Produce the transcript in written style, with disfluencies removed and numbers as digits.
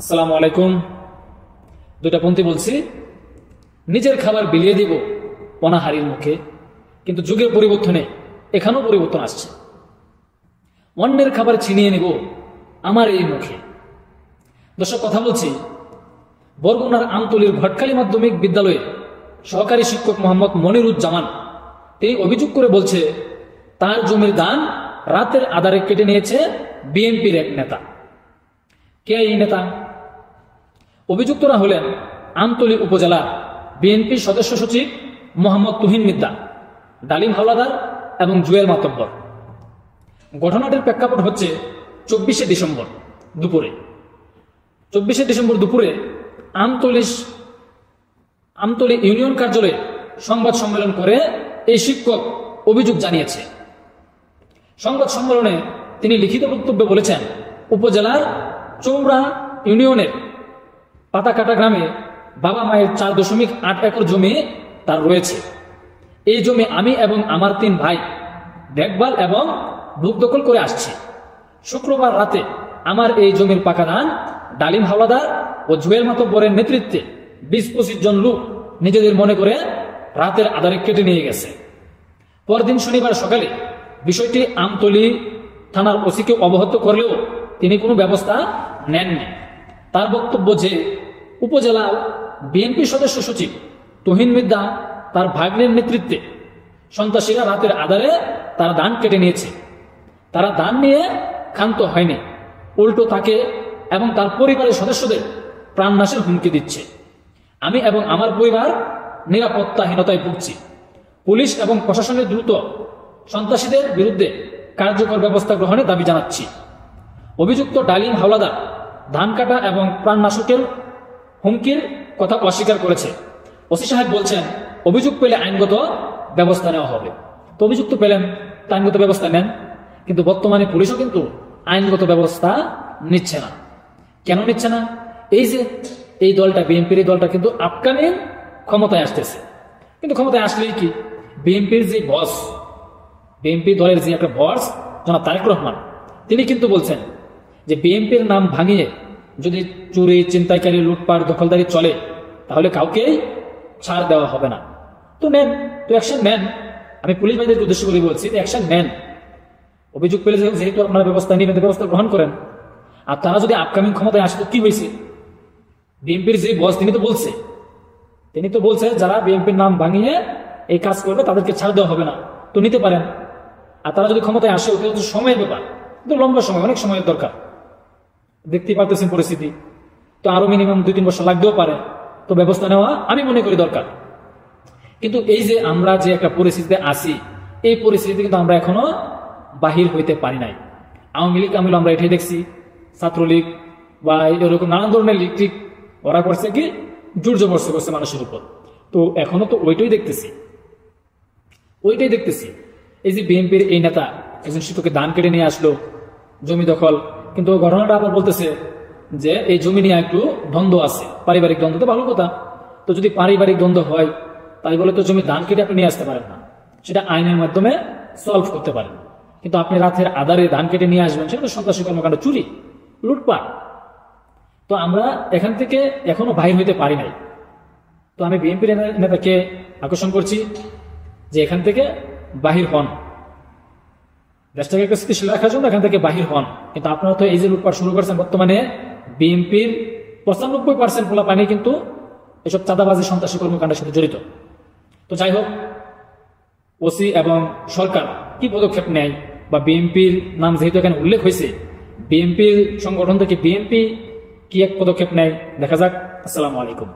আসসালামু আলাইকুম। দুইটা পন্থী বলছি, নিজের খাবার বিলিয়ে দিব অনাহারীর মুখে, কিন্তু যুগের পরিবর্তনে এখানেও পরিবর্তন আসছে। অন্যের খাবার ছিনিয়ে নিব আমার এই মুখে। দর্শক, কথা বলছি বরগুনার আমতলীর ভটখালী মাধ্যমিক বিদ্যালয়ের সহকারী শিক্ষক মোহাম্মদ মনিরুজ্জামান। তিনি অভিযোগ করে বলছে তার জমির ধান রাতের আধারে কেটে নিয়েছে বিএনপির এক নেতা। কে এই নেতা? অভিযুক্তরা হলেন আমতলী উপজেলা বিএনপি সদস্য সচিব মোহাম্মদ তুহিন মিদ্দা, ডালিম হাওলাদার এবং জুয়েল মাতব্বর। ঘটনাটির প্রেক্ষাপট হচ্ছে 24শে ডিসেম্বর দুপুরে আমতলী ইউনিয়ন কার্যালয়ে সংবাদ সম্মেলন করে এই শিক্ষক অভিযোগ জানিয়েছে। সংবাদ সম্মেলনে তিনি লিখিত বক্তব্যে বলেছেন, উপজেলার চৌরা ইউনিয়নের পাতাকাটা গ্রামে বাবা মায়ের 4.8 একর জমি তার রয়েছে। এই জমি আমি এবং আমার 3 ভাই দেখভাল এবং বুক দখল করে আসছি। শুক্রবার রাতে আমার এই জমির পাকা ধান ডালিম হাওলাদার ও জুয়েল মাতব্বরের নেতৃত্বে 20-25 জন লোক নিজেদের মনে করে রাতের আধারে কেটে নিয়ে গেছে। পরদিন শনিবার সকালে বিষয়টি আমতলী থানার ওসিকে অবগত করলেও তিনি কোনো ব্যবস্থা নেননি। তার বক্তব্য যে উপজেলা বিএনপি সদস্য সচিব তুহিন মিদ্দা তার ভাগ্নের নেতৃত্বে সন্ত্রাসীরা রাতের আধারে তার ধান কেটে নিয়েছে। তারা ধান নিয়ে ক্ষান্ত হয়নি, উল্টো তাকে এবং তার পরিবারের সদস্যদের প্রাণনাশের হুমকি দিচ্ছে। আমি এবং আমার পরিবার নিরাপত্তাহীনতায় ভুগছি। পুলিশ এবং প্রশাসনের দ্রুত সন্ত্রাসীদের বিরুদ্ধে কার্যকর ব্যবস্থা গ্রহণের দাবি জানাচ্ছি। অভিযুক্ত ডালিম হাওলাদার ধান কাটা এবং প্রাণনাশকের হুমকির কথা অস্বীকার করেছে। ওসি সাহেব বলছেন, অভিযোগ পেলে আইনগত ব্যবস্থা নেওয়া হবে। তো অভিযুক্ত পেলেন, আইনগত ব্যবস্থা নেন, কিন্তু বর্তমানে পুলিশও কিন্তু আইনগত ব্যবস্থা নিচ্ছে না। কেন নিচ্ছে না? এই যে এই দলটা, বিএনপির এই দলটা কিন্তু আপকামিং ক্ষমতায় আসতেছে। কিন্তু ক্ষমতায় আসলেই কি, বিএনপির যে বস, বিএনপি দলের যে একটা বস জনাব তারেক রহমান, তিনি কিন্তু বলছেন যে বিএনপির নাম ভাঙিয়ে যদি চুরি, ছিনতাইকারী, লুটপাট, দখলদারি চলে তাহলে কাউকেই ছাড় দেওয়া হবে না। তো নেন, তো অ্যাকশন নেন। আমি পুলিশ বাহিনীর উদ্দেশ্য করে বলছি, অ্যাকশন নেন। অভিযোগ পেলে যেহেতু আপনারা ব্যবস্থা নেবেন, ব্যবস্থা গ্রহণ করেন। আর তারা যদি আপকামিং ক্ষমতায় আসে তো কি হয়েছে? বিএনপির যে বস তিনি তো বলছে যারা বিএনপির নাম ভাঙিয়ে এই কাজ করবে তাদেরকে ছাড় দেওয়া হবে না, তো নিতে পারেন। আর তারা যদি ক্ষমতায় আসে, ওটা হচ্ছে সময়ের ব্যাপার, কিন্তু লম্বা সময়, অনেক সময়ের দরকার। দেখতেই পারতেছেন পরিস্থিতি, তো আরো মিনিমাম 2-3 বছর লাগতেও পারে। তো ব্যবস্থা নেওয়া আমি মনে করি দরকার। কিন্তু এই যে আমরা যে একটা পরিস্থিতিতে আছি, এই পরিস্থিতিতে কিন্তু আমরা এখনো বাহির হইতে পারি নাই। আওয়ামী লীগ আমল আমরা এটাই দেখছি, ছাত্রলীগ বা এরকম নানান ধরনের লীগ ঠিক ওরা করছে কি জোর জবরদস্তি করছে মানুষের উপর। তো এখনো তো ওইটাই দেখতেছি। এই যে বিএনপির এই নেতা একজন শিক্ষকের ধান কেটে নিয়ে আসলো, জমি দখল, কিন্তু ঘটনাটা আবার বলতেছে যে এই জমি নিয়ে একটু দ্বন্দ্ব আছে, পারিবারিক দ্বন্দ্ব। তো ভালো কথা, তো যদি পারিবারিক দ্বন্দ্ব হয় তাই বলে তো জমি ধান কেটে আপনি নিয়ে আসতে পারেন না, সেটা আইনের মাধ্যমে সলভ করতে পারেন। কিন্তু আপনি রাতের আধারে ধান কেটে নিয়ে আসবেন, সেটা তো সন্ত্রাসী কর্মকাণ্ড, চুরি, লুটপাট। তো আমরা এখান থেকে এখনো বাহির হইতে পারি নাই। তো আমি বিএনপির নেতাকে আকর্ষণ করছি যে এখান থেকে বাহির হন, দেশটাকে একটা স্থিতিশীল রাখার জন্য এখান থেকে বাহির হন। কিন্তু আপনারা তো এই যে লুটপাট শুরু করছেন, বর্তমানে বিএনপির 95% পোলাপানি কিন্তু এসব চাঁদাবাজি, সন্ত্রাসী কর্মকাণ্ডের সাথে জড়িত। তো যাই হোক, ওসি এবং সরকার কি পদক্ষেপ নেয়, বা বিএনপির নাম যেহেতু এখানে উল্লেখ হয়েছে, বিএনপির সংগঠন থেকে বিএনপি কি এক পদক্ষেপ নেয় দেখা যাক। আসসালামু আলাইকুম।